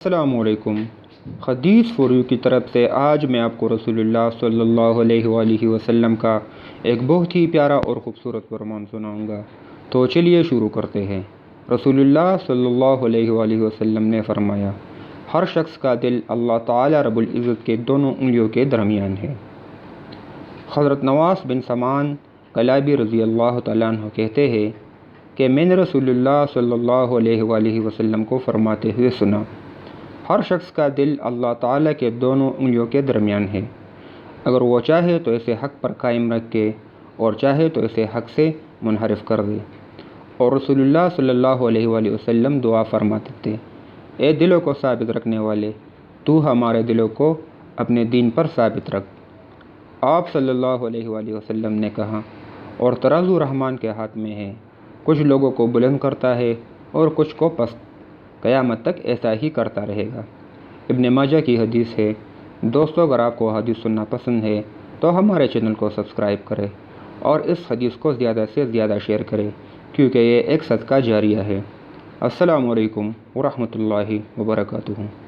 السلام علیکم۔ حدیث فوریو کی طرف سے آج میں آپ کو رسول اللہ صلی اللہ علیہ وآلہ وسلم کا ایک بہت ہی پیارا اور خوبصورت فرمان سناؤں گا، تو چلیے شروع کرتے ہیں۔ رسول اللہ صلی اللہ علیہ وآلہ وسلم نے فرمایا، ہر شخص کا دل اللہ تعالی رب العزت کے دونوں انگلیوں کے درمیان ہے۔ حضرت نواس بن سمعان کلابی رضی اللہ تعالیٰ عنہ کہتے ہیں کہ میں نے رسول اللہ صلی اللہ علیہ وآلہ وسلم کو فرماتے ہوئے سنا، ہر شخص کا دل اللہ تعالیٰ کے دونوں انگلیوں کے درمیان ہے، اگر وہ چاہے تو اسے حق پر قائم رکھے اور چاہے تو اسے حق سے منحرف کر دے۔ اور رسول اللہ صلی اللہ علیہ وآلہ وسلم دعا فرماتے تھے، اے دلوں کو ثابت رکھنے والے، تو ہمارے دلوں کو اپنے دین پر ثابت رکھ۔ آپ صلی اللہ علیہ وآلہ وسلم نے کہا، اور ترازو رحمان کے ہاتھ میں ہے، کچھ لوگوں کو بلند کرتا ہے اور کچھ کو پست، قیامت تک ایسا ہی کرتا رہے گا۔ ابن ماجہ کی حدیث ہے۔ دوستو، اگر آپ کو حدیث سننا پسند ہے تو ہمارے چینل کو سبسکرائب کریں اور اس حدیث کو زیادہ سے زیادہ شیئر کریں، کیونکہ یہ ایک صدقہ جاریہ ہے۔ السلام علیکم ورحمۃ اللہ وبرکاتہ۔